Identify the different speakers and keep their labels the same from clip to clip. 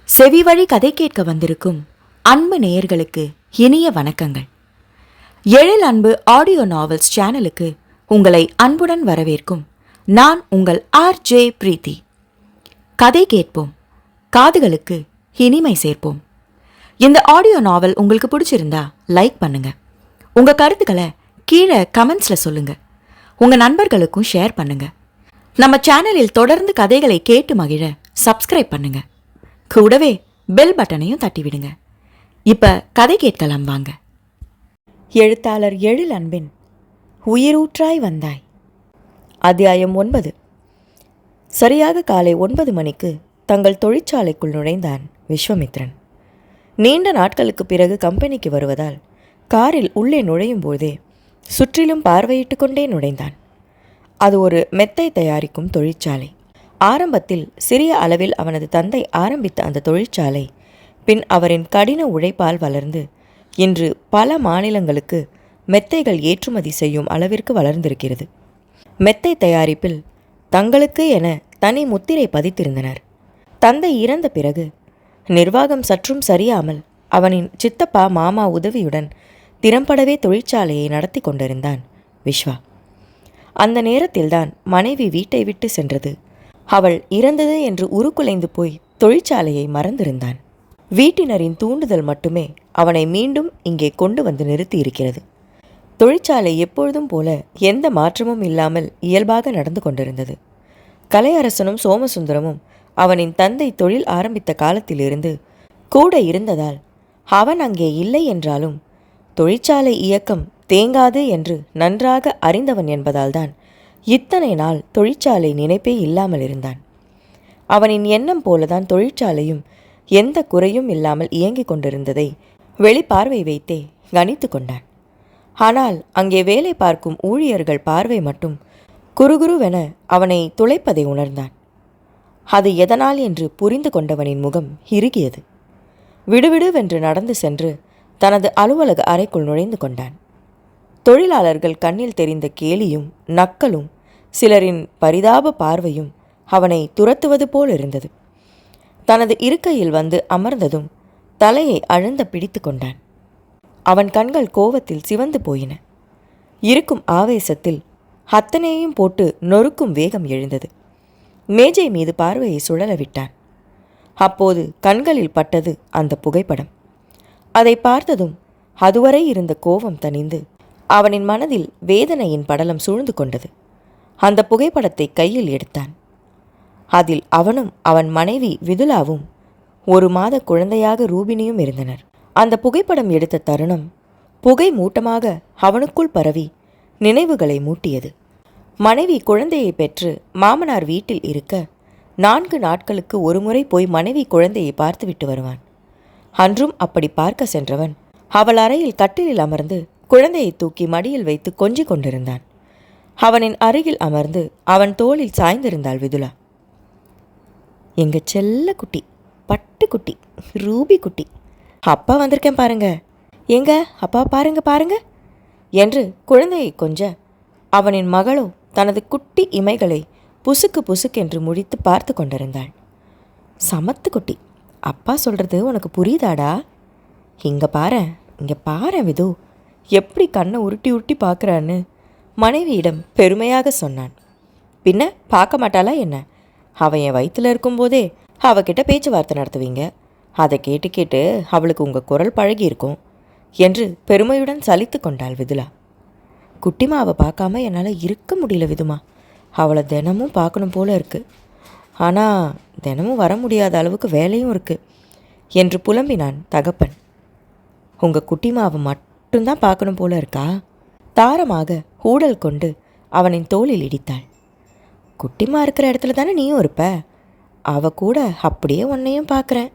Speaker 1: செவிவழி கதை கேட்க வந்திருக்கும் அன்பு நேயர்களுக்கு இனிய வணக்கங்கள். எழில் அன்பு ஆடியோ நாவல்ஸ் சேனலுக்கு உங்களை அன்புடன் வரவேற்கும் நான் உங்கள் RJ பிரீத்தி. கதை கேட்போம், காதுகளுக்கு இனிமை சேர்ப்போம். இந்த ஆடியோ நாவல் உங்களுக்கு பிடிச்சிருந்தா லைக் பண்ணுங்க. உங்க கருத்துக்களை கீழே கமெண்ட்ஸ்ல சொல்லுங்க. உங்க நண்பர்களுக்கும் ஷேர் பண்ணுங்க. நம்ம சேனலில் தொடர்ந்து கதைகளை கேட்டு மகிழ சப்ஸ்கிரைப் பண்ணுங்க. கூடவே பெல் பட்டனையும் தட்டிவிடுங்க. இப்ப கதை கேட்கலாம் வாங்க. எழுத்தாளர் எழில் அன்பின் உயிரூற்றாய் வந்தாய். அத்தியாயம் 9. சரியாக காலை 9 மணிக்கு தங்கள் தொழிற்சாலைக்குள் நுழைந்தான் விஸ்வாமித்ரன். நீண்ட நாட்களுக்கு பிறகு கம்பெனிக்கு வருவதால் காரில் உள்ளே நுழையும் போதே சுற்றிலும் பார்வையிட்டு கொண்டே நுழைந்தான். அது ஒரு மெத்தை தயாரிக்கும் தொழிற்சாலை. ஆரம்பத்தில் சிறிய அளவில் அவனது தந்தை ஆரம்பித்த அந்த தொழிற்சாலை பின் அவரின் கடின உழைப்பால் வளர்ந்து இன்று பல மாநிலங்களுக்கு மெத்தைகள் ஏற்றுமதி செய்யும் அளவிற்கு வளர்ந்திருக்கிறது. மெத்தை தயாரிப்பில் தங்களுக்கு என தனி முத்திரை பதித்திருந்தனர். தந்தை இறந்த பிறகு நிர்வாகம் சற்றும் சரியாமல் அவனின் சித்தப்பா மாமா உதவியுடன் திறம்படவே தொழிற்சாலையை நடத்தி கொண்டிருந்தான் விஸ்வா. அந்த நேரத்தில்தான் மனைவி வீட்டை விட்டு சென்றது. அவள் இறந்தது என்று உருக்குலைந்து போய் தொழிற்சாலையை மறந்திருந்தான். வீட்டினரின் தூண்டுதல் மட்டுமே அவனை மீண்டும் இங்கே கொண்டு வந்து நிறுத்தி இருக்கிறது. தொழிற்சாலை எப்பொழுதும் போல எந்த மாற்றமும் இல்லாமல் இயல்பாக நடந்து கொண்டிருந்தது. கலையரசனும் சோமசுந்தரமும் அவனின் தந்தை தொழில் ஆரம்பித்த காலத்திலிருந்து கூட இருந்ததால் அவன் அங்கே இல்லை என்றாலும் தொழிற்சாலை இயக்கம் தேங்காது என்று நன்றாக அறிந்தவன் என்பதால்தான் இத்தனை நாள் தொழிற்சாலை நினைப்பே இல்லாமல் இருந்தான். அவனின் எண்ணம் போலதான் தொழிற்சாலையும் எந்த குறையும் இல்லாமல் இயங்கிக் கொண்டிருந்ததை வெளிப்பார்வை வைத்தே கணித்து கொண்டான். ஆனால் அங்கே வேலை பார்க்கும் ஊழியர்கள் பார்வை மட்டும் குறுகுருவென அவனை துளைப்பதை உணர்ந்தான். அது எதனால் என்று புரிந்து கொண்டவனின் முகம் இறுகியது. விடுவிடுவென்று நடந்து சென்று தனது அலுவலக அறைக்குள் நுழைந்து கொண்டான். தொழிலாளர்கள் கண்ணில் தெரிந்த கேலியும் நக்கலும் சிலரின் பரிதாப பார்வையும் அவனை துரத்துவது போல் இருந்தது. தனது இருக்கையில் வந்து அமர்ந்ததும் தலையை அழுந்த பிடித்து கொண்டான். அவன் கண்கள் கோவத்தில் சிவந்து போயின. இருக்கும் ஆவேசத்தில் அத்தனையும் போட்டு நொறுக்கும் வேகம் எழுந்தது. மேஜை மீது பார்வையை சுழல விட்டான். அப்போது கண்களில் பட்டது அந்த புகைப்படம். அதை பார்த்ததும் அதுவரை இருந்த கோபம் தணிந்து அவனின் மனதில் வேதனையின் படலம் சூழ்ந்து கொண்டது. அந்த புகைப்படத்தை கையில் எடுத்தான். அதில் அவனும் அவன் மனைவி விதுலாவும் 1 மாத குழந்தையாக ரூபினியும் இருந்தனர். அந்த புகைப்படம் எடுத்த தருணம் புகை மூட்டமாக அவனுக்குள் பரவி நினைவுகளை மூட்டியது. மனைவி குழந்தையை பெற்று மாமனார் வீட்டில் இருக்க 4 நாட்களுக்கு ஒருமுறை போய் மனைவி குழந்தையை பார்த்துவிட்டு வருவான். அன்றும் அப்படி பார்க்க சென்றவன் அவள் அறையில் கட்டிலில் அமர்ந்து குழந்தையை தூக்கி மடியில் வைத்து கொஞ்சிக் கொண்டிருந்தான். அவனின் அருகில் அமர்ந்து அவன் தோளில் சாய்ந்திருந்தாள் விதுலா. எங்க செல்ல குட்டி, பட்டு குட்டி, ரூபி குட்டி, அப்பா வந்திருக்கேன் பாருங்க, எங்க அப்பா பாருங்க பாருங்க என்று குழந்தையை கொஞ்ச அவனின் மகளோ தனது குட்டி இமைகளை புசுக்கு புசுக்கென்று முடித்து பார்த்து கொண்டிருந்தாள். சமத்து குட்டி, அப்பா சொல்றது உனக்கு புரியுதாடா? இங்க பாரு விது, எப்படி கண்ணை உருட்டி உருட்டி பார்க்குறான்னு மனைவியிடம் பெருமையாக சொன்னான். பின்ன பார்க்க மாட்டாளா என்ன? அவன் என் வயிற்றில் இருக்கும்போதே அவகிட்ட பேச்சுவார்த்தை நடத்துவீங்க. அதை கேட்டு கேட்டு அவளுக்கு உங்கள் குரல் பழகி இருக்கும் என்று பெருமையுடன் சலித்து கொண்டாள் விதுலா. குட்டிமாவை பார்க்காம என்னால் இருக்க முடியல விதுமா. அவளை தினமும் பார்க்கணும் போல இருக்குது. ஆனால் தினமும் வர முடியாத அளவுக்கு வேலையும் இருக்குது என்று புலம்பினான் தகப்பன். உங்கள் குட்டிமாவை மட்டும்தான் பார்க்கணும் போல இருக்கா? தாரமாக ஊடல் கொண்டு அவனின் தோளில் இடித்தாள். குட்டிமா இருக்கிற இடத்துல தானே நீயும் இருப்ப. அவ கூட அப்படியே உன்னையும் பார்க்குறேன்.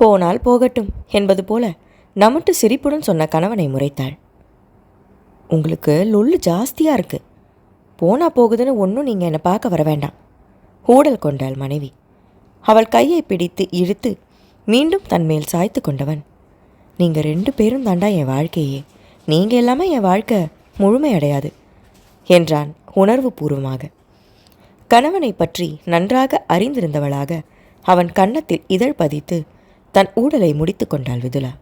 Speaker 1: போனால் போகட்டும் என்பது போல நமட்டு சிரிப்புடன் சொன்ன கணவனை முறைத்தாள். உங்களுக்கு லொல்லு ஜாஸ்தியாக இருக்கு. போனா போகுதுன்னு ஒன்றும் நீங்கள் என்னை பார்க்க வர வேண்டாம். ஊடல் கொண்டாள் மனைவி. அவள் கையை பிடித்து இழுத்து மீண்டும் தன்மேல் சாய்த்து கொண்டவன், நீங்கள் 2 பேரும் தாண்டா என் வாழ்க்கையே. நீங்கள் இல்லாமல் என் வாழ்க்கை முழுமையடையாது என்றான் உணர்வு பூர்வமாக. கணவனை பற்றி நன்றாக அறிந்திருந்தவளாக அவன் கன்னத்தில் இதழ் பதித்து தன் ஊடலை முடித்து கொண்டாள் விதுலா.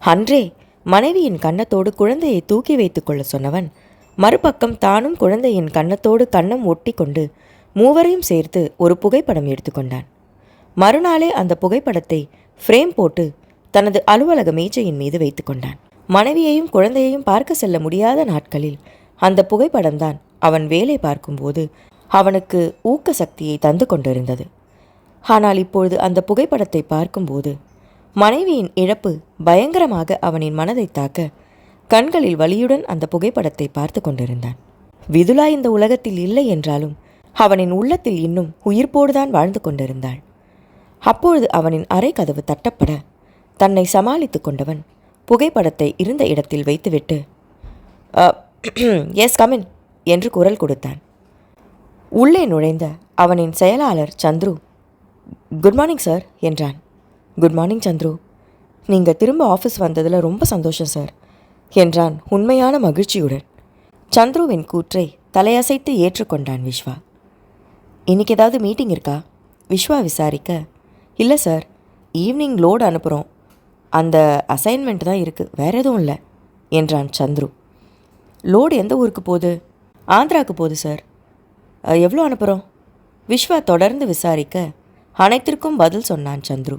Speaker 1: அன்றே மனைவியின் கன்னத்தோடு குழந்தையை தூக்கி வைத்துக் கொள்ள சொன்னவன் மறுபக்கம் தானும் குழந்தையின் கன்னத்தோடு கன்னம் ஒட்டி கொண்டு மூவரையும் சேர்த்து ஒரு புகைப்படம் எடுத்துக்கொண்டான். மறுநாளே அந்த புகைப்படத்தை ஃப்ரேம் போட்டு தனது அலுவலக மேஜையின் மீது வைத்து கொண்டான். மனைவியையும் குழந்தையையும் பார்க்க செல்ல முடியாத நாட்களில் அந்த புகைப்படம்தான் அவன் வேலை பார்க்கும்போது அவனுக்கு ஊக்க சக்தியை தந்து கொண்டிருந்தது. ஆனால் இப்பொழுது அந்த புகைப்படத்தை பார்க்கும்போது மனைவியின் இழப்பு பயங்கரமாக அவனின் மனதை தாக்க கண்களில் வலியுடன் அந்த புகைப்படத்தை பார்த்து கொண்டிருந்தான். விதுலா இந்த உலகத்தில் இல்லை என்றாலும் அவனின் உள்ளத்தில் இன்னும் உயிர்ப்போடுதான் வாழ்ந்து கொண்டிருந்தாள். அப்பொழுது அவனின் அறை கதவு தட்டப்பட தன்னை சமாளித்து கொண்டவன் புகைப்படத்தை இருந்த இடத்தில் வைத்துவிட்டு எஸ் கமின் என்று குரல் கொடுத்தான். உள்ளே நுழைந்த அவனின் செயலாளர் சந்துரு குட் மார்னிங் சார் என்றான். குட் மார்னிங் சந்துரு, நீங்கள் திரும்ப ஆஃபீஸ் வந்ததில் ரொம்ப சந்தோஷம் சார் என்றான் உண்மையான மகிழ்ச்சியுடன். சந்துருவின் கூற்றை தலையசைத்து ஏற்றுக்கொண்டான் விஸ்வா. இன்னைக்கு ஏதாவது மீட்டிங் இருக்கா? விஸ்வா விசாரிக்க, இல்லை சார், ஈவினிங் லோடு அனுப்புகிறோம், அந்த அசைன்மெண்ட் தான் இருக்குது, வேறு எதுவும் இல்லை என்றான் சந்துரு. லோடு எந்த ஊருக்கு போகுது? ஆந்திராவுக்கு போகுது சார். எவ்வளோ அனுப்புகிறோம்? விஸ்வா தொடர்ந்து விசாரிக்க அனைத்திற்கும் பதில் சொன்னான் சந்துரு.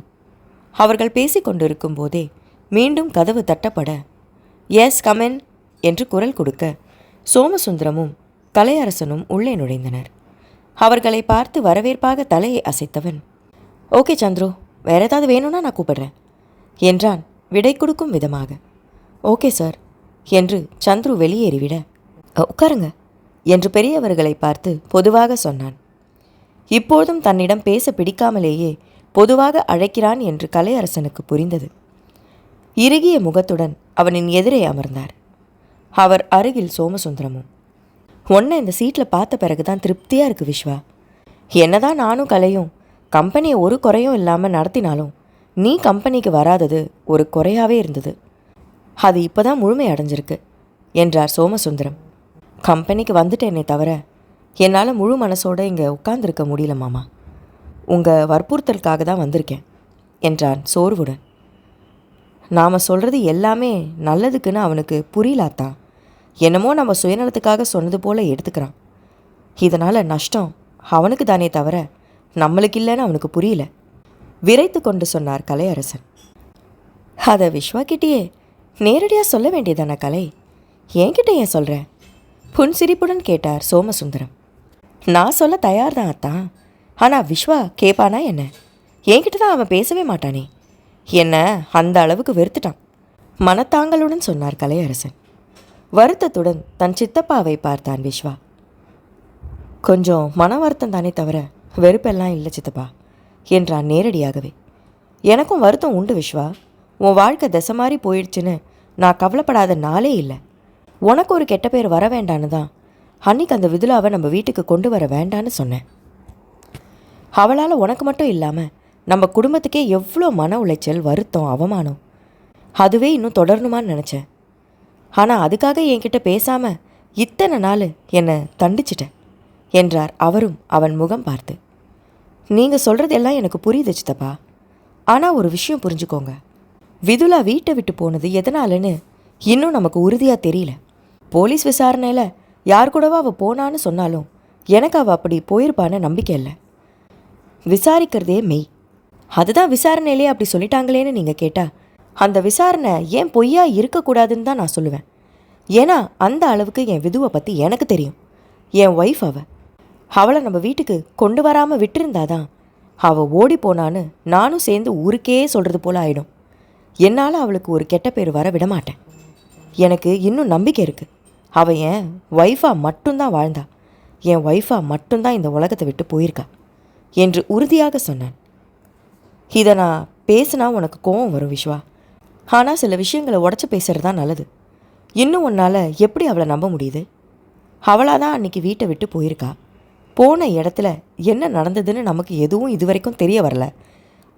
Speaker 1: அவர்கள் பேசிக்கொண்டிருக்கும் போதே மீண்டும் கதவு தட்டப்பட எஸ் கமென் என்று குரல் கொடுக்க சோமசுந்தரமும் கலையரசனும் உள்ளே நுழைந்தனர். அவர்களை பார்த்து வரவேற்பாக தலையை அசைத்தவன், ஓகே சந்துரு, வேற ஏதாவது வேணும்னா நான் கூப்பிடுறேன் என்றான் விடை கொடுக்கும் விதமாக. ஓகே சார் என்று சந்துரு வெளியேறிவிட, உட்காருங்க என்று பெரியவர்களை பார்த்து பொதுவாக சொன்னான். இப்போதும் தன்னிடம் பேச பிடிக்காமலேயே பொதுவாக அழைக்கிறான் என்று கலையரசனுக்கு புரிந்தது. இறுகிய முகத்துடன் அவனின் எதிரே அமர்ந்தார். அவர் அருகில் சோமசுந்தரமும். உன்னை இந்த சீட்டில் பார்த்த பிறகுதான் திருப்தியாக இருக்குது விஸ்வா. என்னதான் நானும் கலையும் கம்பெனியை ஒரு குறையும் இல்லாமல் நடத்தினாலும் நீ கம்பெனிக்கு வராதது ஒரு குறையாகவே இருந்தது. அது இப்போ தான் முழுமை அடைஞ்சிருக்கு என்றார் சோமசுந்தரம். கம்பெனிக்கு வந்துட்டேனே தவிர என்னால் முழு மனசோடு இங்கே உட்கார்ந்துருக்க முடியல மாமா. உங்கள் வற்புறுத்தலுக்காக தான் வந்திருக்கேன் என்றான் சோர்வுடன். நாம் சொல்கிறது எல்லாமே நல்லதுக்குன்னு அவனுக்கு புரியலாத்தான். என்னமோ நம்ம சுயநலத்துக்காக சொன்னது போல் எடுத்துக்கிறான். இதனால் நஷ்டம் அவனுக்கு தானே தவிர நம்மளுக்கு இல்லைன்னு அவனுக்கு புரியல விரைத்து கொண்டு சொன்னார் கலையரசன். அதை விஸ்வாக்கிட்டேயே நேரடியாக சொல்ல வேண்டியதான கலை, என்கிட்ட ஏன் சொல்கிற? புன்சிரிப்புடன் கேட்டார் சோமசுந்தரம். நான் சொல்ல தயார் தான் அத்தான், ஆனால் விஸ்வா கேட்பானா என்ன? என்கிட்ட தான் அவன் பேசவே மாட்டானே. என்ன அந்த அளவுக்கு வெறுத்துட்டான் மனத்தாங்களுடன் சொன்னார் கலையரசன். வருத்தத்துடன் தன் சித்தப்பாவை பார்த்தான் விஸ்வா. கொஞ்சம் மன வருத்தம் தானே தவிர வெறுப்பெல்லாம் இல்லை சித்தப்பா என்றான் நேரடியாகவே. எனக்கும் வருத்தம் உண்டு விஸ்வா. உன் வாழ்க்கை திசை மாறி போயிடுச்சுன்னு நான் கவலைப்படாத நாளே இல்லை. உனக்கு ஒரு கெட்ட பேர் வர வேண்டான்னு தான் அன்னைக்கு அந்த விதுலாவை நம்ம வீட்டுக்கு கொண்டு வர வேண்டான்னு சொன்னேன். அவளால் உனக்கு மட்டும் இல்லாமல் நம்ம குடும்பத்துக்கே எவ்வளோ மன உளைச்சல், வருத்தம், அவமானம். அதுவே இன்னும் தொடரணுமான்னு நினச்சேன். ஆனால் அதுக்காக என்கிட்ட பேசாமல் இத்தனை நாள் என்னை தண்டிச்சிட்டேன் என்றார் அவரும் அவன் முகம் பார்த்து. நீங்கள் சொல்கிறதெல்லாம் எனக்கு புரியுது சித்தப்பா. ஆனால் ஒரு விஷயம் புரிஞ்சுக்கோங்க, விதுலா வீட்டை விட்டு போனது எதனாலன்னு இன்னும் நமக்கு உறுதியாக தெரியல. போலீஸ் விசாரணையில் யார் கூடவா அவள் போனான்னு சொன்னாலும் எனக்கு அவள் அப்படி போயிருப்பான்னு நம்பிக்கை இல்லை. விசாரிக்கிறதே மெய். அதுதான் விசாரணையிலே அப்படி சொல்லிட்டாங்களேன்னு நீங்கள் கேட்டால் அந்த விசாரணை ஏன் பொய்யா இருக்கக்கூடாதுன்னு தான் நான் சொல்லுவேன். ஏன்னா அந்த அளவுக்கு என் விதுவை பற்றி எனக்கு தெரியும். என் ஒய்ஃப் அவளை நம்ம வீட்டுக்கு கொண்டு வராமல் விட்டுருந்தாதான் அவள் ஓடி போனான்னு நானும் சேர்ந்து ஊருக்கே சொல்கிறது போல் ஆகிடும். என்னால் அவளுக்கு ஒரு கெட்ட பேர் வர விட மாட்டேன். எனக்கு இன்னும் நம்பிக்கை இருக்குது. அவள் என் ஒய்ஃபாக மட்டும்தான் வாழ்ந்தா, என் ஒய்ஃபாக மட்டும்தான் இந்த உலகத்தை விட்டு போயிருக்கா என்று உறுதியாக சொன்னான். இதை நான் பேசினா உனக்கு கோவம் வரும் விஸ்வா. ஆனால் சில விஷயங்களை உடச்சி பேசுகிறது தான் நல்லது. இன்னும் உன்னால் எப்படி அவளை நம்ப முடியுது? அவளாக தான் அன்றைக்கி வீட்டை விட்டு போயிருக்கா. போன இடத்துல என்ன நடந்ததுன்னு நமக்கு எதுவும் இதுவரைக்கும் தெரிய வரல.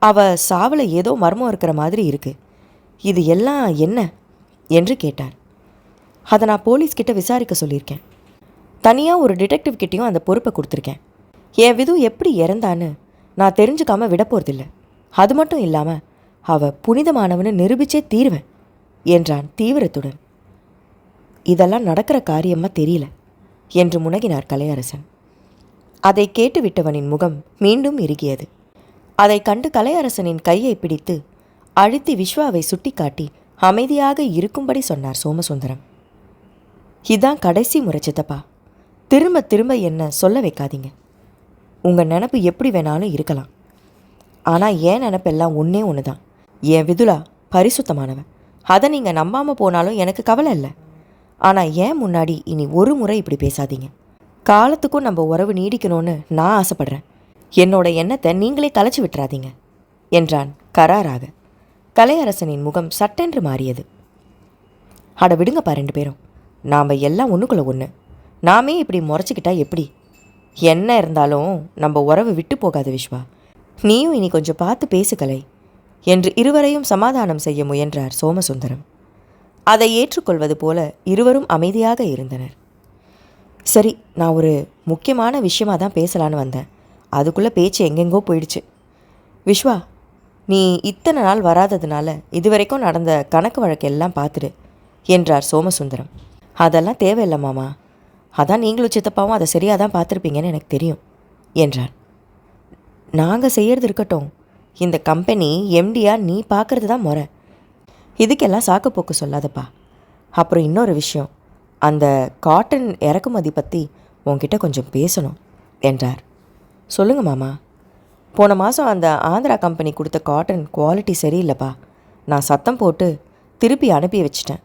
Speaker 1: அவள் சாவில் ஏதோ மர்மம் இருக்கிற மாதிரி இருக்குது. இது எல்லாம் என்ன என்று கேட்டார். அதை நான் போலீஸ்கிட்ட விசாரிக்க சொல்லியிருக்கேன். தனியாக ஒரு டிடெக்டிவ் கிட்டேயும் அந்த பொறுப்பை கொடுத்துருக்கேன். என் விது எப்படி இறந்தான்னு நான் தெரிஞ்சுக்காமல் விட போகிறதில்ல. அது மட்டும் இல்லாமல் அவ புனிதமானவனு நிரூபிச்சே தீர்வேன் என்றான் தீவிரத்துடன். இதெல்லாம் நடக்கிற காரியமா தெரியல என்று முனகினார் கலையரசன். அதை கேட்டுவிட்டவனின் முகம் மீண்டும் இறுகியது. அதை கண்டு கலையரசனின் கையை பிடித்து அழுத்தி விஸ்வாவை சுட்டிக்காட்டி அமைதியாக இருக்கும்படி சொன்னார் சோமசுந்தரம். இதான் கடைசி முறை சித்தப்பா, திரும்ப திரும்ப என்ன சொல்ல வைக்காதீங்க. உங்கள் நினப்பு எப்படி வேணாலும் இருக்கலாம், ஆனால் என் நினப்பெல்லாம் ஒன்றே ஒன்று தான். என் விதுலா பரிசுத்தமானவன். அதை நீங்கள் நம்பாமல் போனாலும் எனக்கு கவலை இல்லை. ஆனால் ஏன் முன்னாடி இனி ஒரு முறை இப்படி பேசாதீங்க. காலத்துக்கும் நம்ம உறவு நீடிக்கணும்னு நான் ஆசைப்படுறேன். என்னோட எண்ணத்தை நீங்களே கலைச்சி விட்டுறாதீங்க என்றான் கராராக. கலையரசனின் முகம் சட்டென்று மாறியது. அட விடுங்கப்பா 2 பேரும், நாம் எல்லாம் ஒன்றுக்குள்ள ஒன்று. நாமே இப்படி முறைச்சிக்கிட்டா எப்படி? என்ன இருந்தாலும் நம்ம உறவு விட்டு போகாது விஸ்வா. நீயும் இனி கொஞ்சம் பார்த்து பேசு கலை என்று இருவரையும் சமாதானம் செய்ய முயன்றார் சோமசுந்தரம். அதை ஏற்றுக்கொள்வது போல இருவரும் அமைதியாக இருந்தனர். சரி, நான் ஒரு முக்கியமான விஷயமாக தான் பேசலான்னு வந்தேன். அதுக்குள்ளே பேச்சு எங்கெங்கோ போயிடுச்சு. விஸ்வா, நீ இத்தனை நாள் வராததுனால இதுவரைக்கும் நடந்த கணக்கு வழக்கு எல்லாம் பார்த்துடு என்றார் சோமசுந்தரம். அதெல்லாம் தேவையில்லை மாமா, அதான் நீங்களும் சித்தப்பாவும் அதை சரியாக தான் பார்த்துருப்பீங்கன்னு எனக்கு தெரியும் என்றார். நாங்கள் செய்கிறது இருக்கட்டும், இந்த கம்பெனி எம்டியாக நீ பார்க்குறது தான் முறை. இதுக்கெல்லாம் சாக்குப்போக்கு சொல்லாதப்பா. அப்புறம் இன்னொரு விஷயம், அந்த காட்டன் இறக்குமதி பற்றி உன்கிட்ட கொஞ்சம் பேசணும் என்றார். சொல்லுங்க மாமா. போன மாதம் அந்த ஆந்திரா கம்பெனி கொடுத்த காட்டன் குவாலிட்டி சரியில்லைப்பா. நான் சத்தம் போட்டு திருப்பி அனுப்பி வச்சிட்டேன்.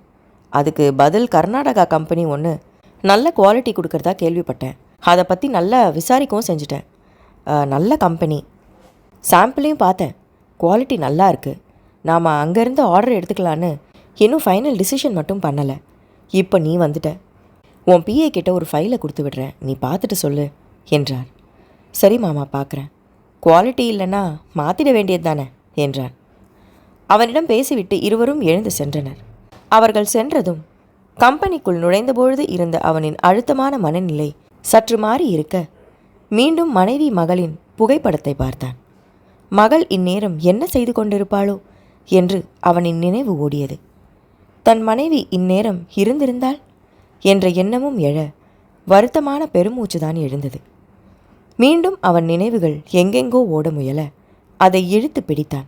Speaker 1: அதுக்கு பதில் கர்நாடகா கம்பெனி ஒன்று நல்ல குவாலிட்டி கொடுக்குறதா கேள்விப்பட்டேன். அதை பற்றி நல்லா விசாரிக்கவும் செஞ்சுட்டேன். நல்ல கம்பெனி, சாம்பிளையும் பார்த்தேன், குவாலிட்டி நல்லா இருக்குது. நாம் அங்கேருந்து ஆர்டர் எடுத்துக்கலான்னு இன்னும் ஃபைனல் டிசிஷன் மட்டும் பண்ணலை. இப்போ நீ வந்துட்ட. உன் பிஏ கிட்ட ஒரு ஃபைலை கொடுத்து விடுறேன், நீ பார்த்துட்டு சொல்லு என்றார். சரி மாமா, பார்க்குறேன். குவாலிட்டி இல்லைன்னா மாற்றிட வேண்டியது தானே என்றான். அவனிடம் பேசிவிட்டு இருவரும் எழுந்து சென்றனர். அவர்கள் சென்றதும் கம்பெனிக்குள் நுழைந்தபொழுது இருந்த அவனின் அழுத்தமான மனநிலை சற்று மாறி இருக்க மீண்டும் மனைவி மகளின் புகைப்படத்தை பார்த்தான். மகள் இந்நேரம் என்ன செய்து கொண்டிருப்பாளோ என்று அவனின் நினைவு ஓடியது. தன் மனைவி இந்நேரம் இருந்திருந்தால் என்ற எண்ணமும் எழ வருத்தமான பெருமூச்சுதான் எழுந்தது. மீண்டும் அவன் நினைவுகள் எங்கெங்கோ ஓட முயல அதை இழுத்து பிடித்தான்.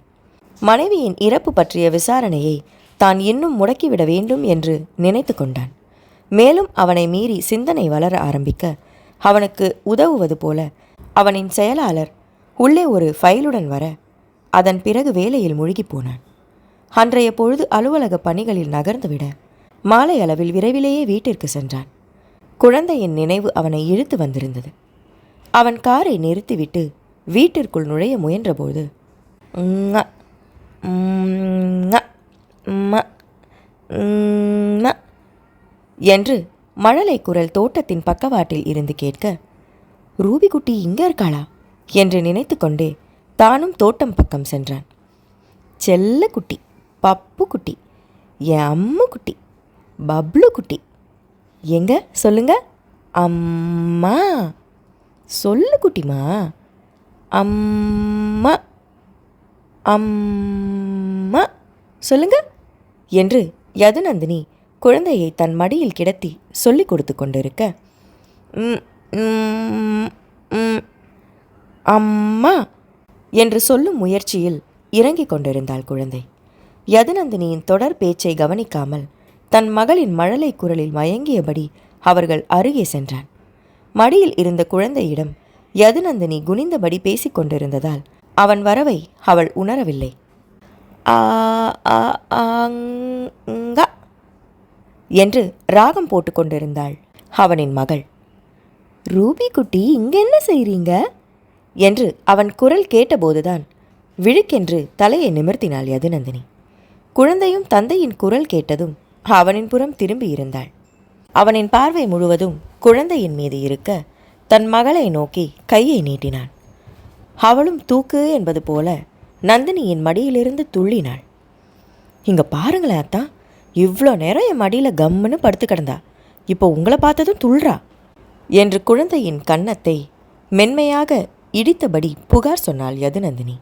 Speaker 1: மனைவியின் இறப்பு பற்றிய விசாரணையை தான் இன்னும் முடக்கிவிட வேண்டும் என்று நினைத்து கொண்டான். மேலும் அவனை மீறி சிந்தனை வளர ஆரம்பிக்க அவனுக்கு உதவுவது போல அவனின் செயலாளர் உள்ளே ஒரு ஃபைலுடன் வர அதன் பிறகு வேலையில் மூழ்கி போனான். அன்றைய பொழுது அலுவலக பணிகளில் நகர்ந்துவிட மாலை அளவில் விரைவிலேயே வீட்டிற்கு சென்றான். குழந்தையின் நினைவு அவனை இழுத்து வந்திருந்தது. அவன் காரை நிறுத்திவிட்டு வீட்டிற்குள் நுழைய முயன்றபோது என்று மழலை குரல் தோட்டத்தின் பக்கவாட்டில் இருந்து கேட்க, ரூபி குட்டி இங்கே இருக்காளா என்று நினைத்து கொண்டே தானும் தோட்டம் பக்கம் சென்றான். செல்ல குட்டி, பப்பு குட்டி, என் அம்மு குட்டி, பப்ளு குட்டி, எங்க சொல்லுங்க? அம்மா சொல்லு குட்டிமா, அம்மா அம்மா சொல்லுங்க என்று யதுநந்தினி குழந்தையை தன் மடியில் கிடத்தி சொல்லிக் கொடுத்து கொண்டிருக்க, அம்மா என்று சொல்லும் முயற்சியில் இறங்கிக் கொண்டிருந்தாள் குழந்தை. யதுநந்தினியின் தொடர் பேச்சை கவனிக்காமல் தன் மகளின் மழலை குரலில் மயங்கியபடி அவர்கள் அருகே சென்றான். மடியில் இருந்த குழந்தையிடம் யதுநந்தினி குனிந்தபடி பேசிக் கொண்டிருந்ததால் அவன் வரவை அவள் உணரவில்லை. என்று ராகம் போட்டு கொண்டிருந்தாள் அவனின் மகள். ரூபி குட்டி இங்க என்ன செய்றீங்க என்று அவன் குரல் கேட்டபோதுதான் விழுக்கென்று தலையை நிமிர்த்தினாள் யதுநந்தினி. குழந்தையும் தந்தையின் குரல் கேட்டதும் அவனின் புறம் திரும்பி இருந்தாள். அவனின் பார்வை முழுவதும் குழந்தையின் மீது இருக்க தன் மகளை நோக்கி கையை நீட்டினான். அவளும் தூக்கு என்பது போல நந்தினியின் மடியிலிருந்து துள்ளினாள். இங்க பாருங்களேன் அத்தா, இவ்வளோ நேரம் என் மடியில் கம்முன்னு படுத்து கிடந்தா, இப்போ உங்களை பார்த்ததும் துள்றா என்று குழந்தையின் கன்னத்தை மென்மையாக இடித்தபடி புகார் சொன்னாள் யதுநந்தினி.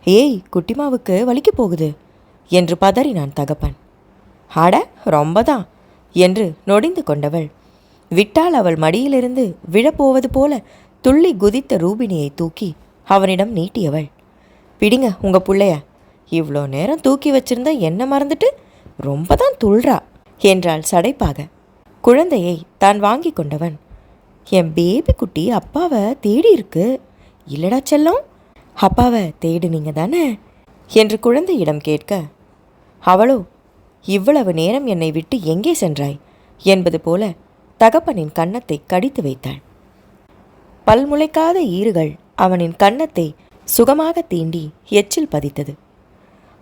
Speaker 1: ஏய், குட்டிமாவுக்கு வலிக்க போகுது என்று பதறினான் தகப்பன். அட ரொம்பதான் என்று நொடிந்து கொண்டவள் விட்டால் அவள் மடியிலிருந்து விழப்போவது போல துள்ளி குதித்த ரூபினியை தூக்கி அவனிடம் நீட்டியவள். பிடிங்க உங்க புள்ளைய, இவ்வளோ நேரம் தூக்கி வச்சிருந்தா என்ன மறந்துட்டு ரொம்ப தான் துள்றா என்றாள் சடைப்பாக. குழந்தையை தான் வாங்கி கொண்டவன், என் பேபி குட்டி அப்பாவை தேடி இருக்கு இல்லடா செல்லம், அப்பாவை தேடுனீங்க தானே என்று குழந்தையிடம் கேட்க, அவளோ இவ்வளவு நேரம் என்னை விட்டு எங்கே சென்றாய் என்பது போல தகப்பனின் கன்னத்தை கடித்து வைத்தாள். பல்முளைக்காத ஈறுகள் அவனின் கன்னத்தை சுகமாக தீண்டி எச்சில் பதித்தது.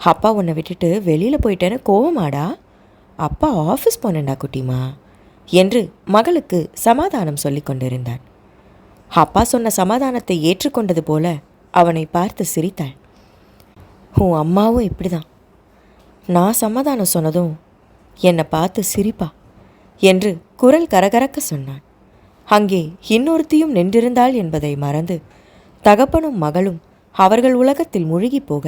Speaker 1: அப்பா உன்னை விட்டுட்டு வெளியில் போயிட்டேன்னு கோவமாடா? அப்பா ஆஃபீஸ் போனேன்டா குட்டிமா என்று மகளுக்கு சமாதானம் சொல்லி கொண்டிருந்தான். அப்பா சொன்ன சமாதானத்தை ஏற்றுக்கொண்டது போல அவனை பார்த்து சிரித்தாள். உன் அம்மாவும் இப்படிதான், நான் சமாதானம் சொன்னதும் என்னை பார்த்து சிரிப்பா என்று குரல் கரகரக்க சொன்னான். அங்கே இன்னொருத்தியும் நின்றிருந்தாள் என்பதை மறந்து தகப்பனும் மகளும் அவர்கள் உலகத்தில் முழுகி போக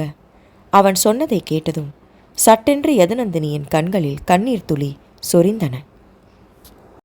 Speaker 1: அவன் சொன்னதை கேட்டதும் சட்டென்று யதுநந்தினியின் கண்களில் கண்ணீர் துளி சொரிந்தன.